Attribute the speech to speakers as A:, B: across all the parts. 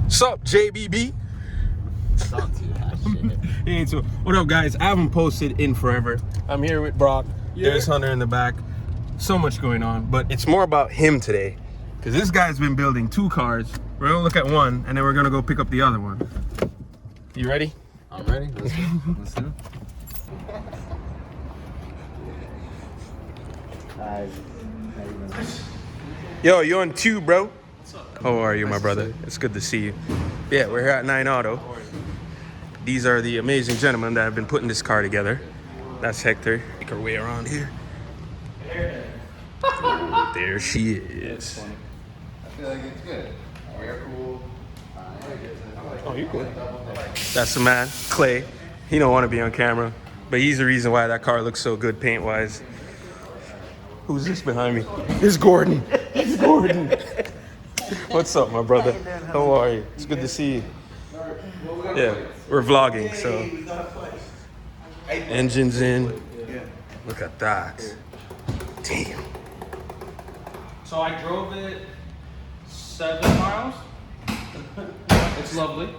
A: Sup, JBB?
B: Don't do that shit.
A: Hey, so what up, guys? I haven't posted in forever. I'm here with Brock.
C: Yeah.
A: There's Hunter in the back. So much going on, but it's more about him today, because this guy's been building 2 cars. We're gonna look at one, and then we're gonna go pick up the other one. You ready?
B: I'm ready. Let's go. Let's do it.
A: Yo, you on tube, bro? How are you, my brother? It's good to see you. Yeah, we're here at 9 Auto. These are the amazing gentlemen that have been putting this car together. That's Hector. Make our way around here. There she is.
B: I feel like it's good. Air cool.
A: Oh, you good? That's the man, Clay. He don't want to be on camera, but he's the reason why that car looks so good paint-wise. Who's this behind me? It's Gordon. It's Gordon. What's up, my brother? How are you? It's good to see you. Yeah, we're vlogging, so. Engine's in. Look at that. Damn.
C: So I drove it 7 miles. It's lovely.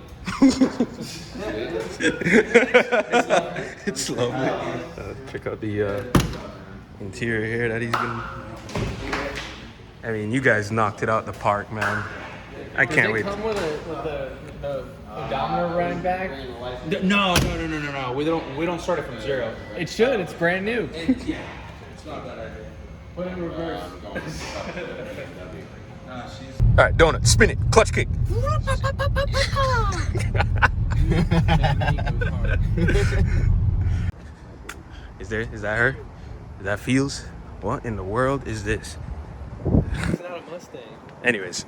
A: It's lovely. Check out the interior here that he's been. I mean, you guys knocked it out the park, man. I can't wait.
C: Does it come with the odometer running back? No. We don't start it from 0. It should. It's brand new. Yeah, it's not a bad idea. Put it in reverse.
A: All right, donut, spin it, clutch kick. Is that her? Is that Feeels? What in the world is this?
C: It's not a Mustang.
A: Anyways,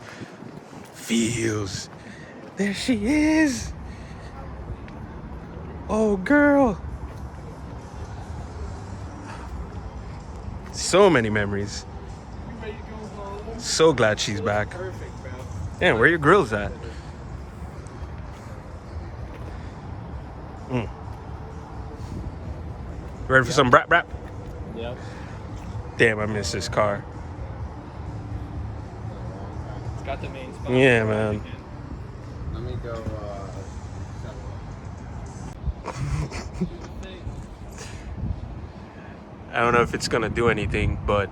A: Feeels. There she is. Oh, girl. So many memories.
C: You ready to go home?
A: So glad she's back.
C: Perfect, bro.
A: Damn, where your grills at? Ready for some brap?
C: Yep.
A: Damn, I miss this car.
C: It's got the main spot.
A: Yeah, man.
B: Let me go.
A: I don't know if it's gonna do anything, but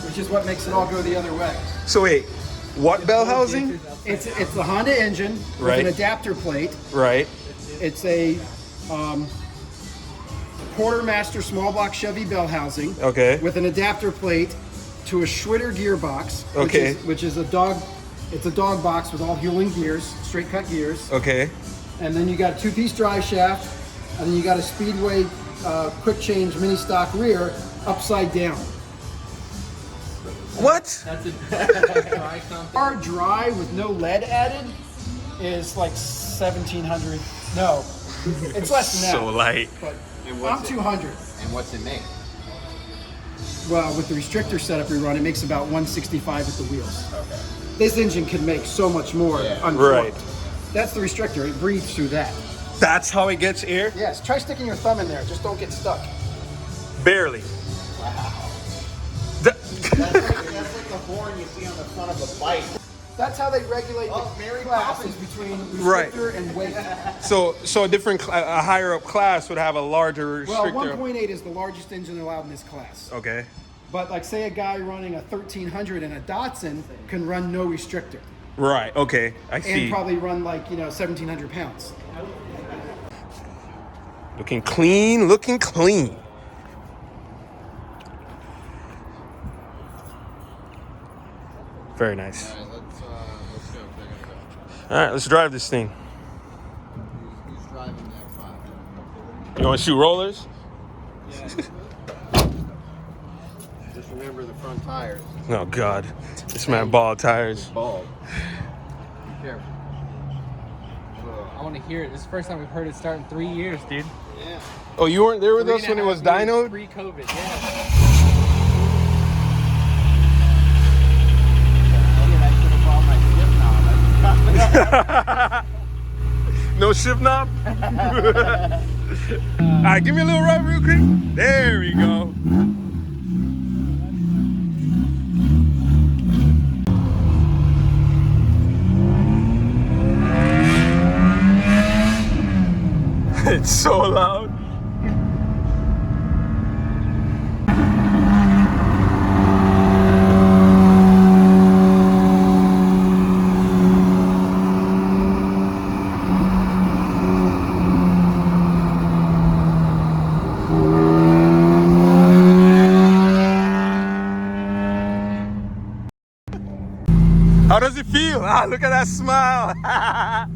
D: Which is what makes it all go the other way.
A: so wait, what bell housing?
D: It's the Honda engine with
A: Right.
D: an adapter plate.
A: Right.
D: It's a Quartermaster small block Chevy bell housing
A: Okay.
D: with an adapter plate to a Schwitter gearbox.
A: Okay.
D: Which is a dog. It's a dog box with all Hewling gears, straight cut gears.
A: Okay.
D: And then you got a 2-piece drive shaft, and then you got a Speedway quick change mini stock rear upside down.
A: What?
C: That's a try something.
D: Our dry with no lead added is like 1,700. No, it's less than that.
A: So light.
D: But
B: And
D: I'm
B: what's it?
D: 200.
B: And what's it make?
D: Well, with the restrictor setup we run, it makes about 165 at the wheels.
B: Okay.
D: This engine can make so much more
B: Yeah.
D: uncorked.
A: Right.
D: That's the restrictor. It breathes through that.
A: That's how it gets air?
D: Yes. Try sticking your thumb in there. Just don't get stuck.
A: Barely.
B: Wow.
A: That-
B: That's like the horn you see on the front of a bike.
D: That's how they regulate
B: Oh,
D: the
B: Mary
D: classes
B: Poppins.
D: between
A: Right.
D: restrictor and weight.
A: so a different, a higher up class would have a larger
D: Well,
A: restrictor.
D: 1.8 is the largest engine allowed in this class.
A: Okay.
D: But like say a guy running a 1300 in a Datsun can run no restrictor
A: Right. Okay. I see.
D: and probably run like, 1,700 pounds.
A: Looking clean. Looking clean. Very nice.
B: All right, let's go. They're gonna go.
A: All right, let's drive this thing.
B: Who's driving that 5?
A: You want to shoot rollers?
B: Just remember the front tires.
A: Oh God, this man bald tires.
B: Bald. Be careful.
C: I want to hear it. This is the first time we've heard it start in 3 years, dude.
B: Yeah.
A: Oh, you weren't there with us when it was dynoed?
C: Pre-COVID, yeah.
A: No shift knob? Alright, give me a little rub real quick. There we go. So loud. How does it feel? Ah, look at that smile.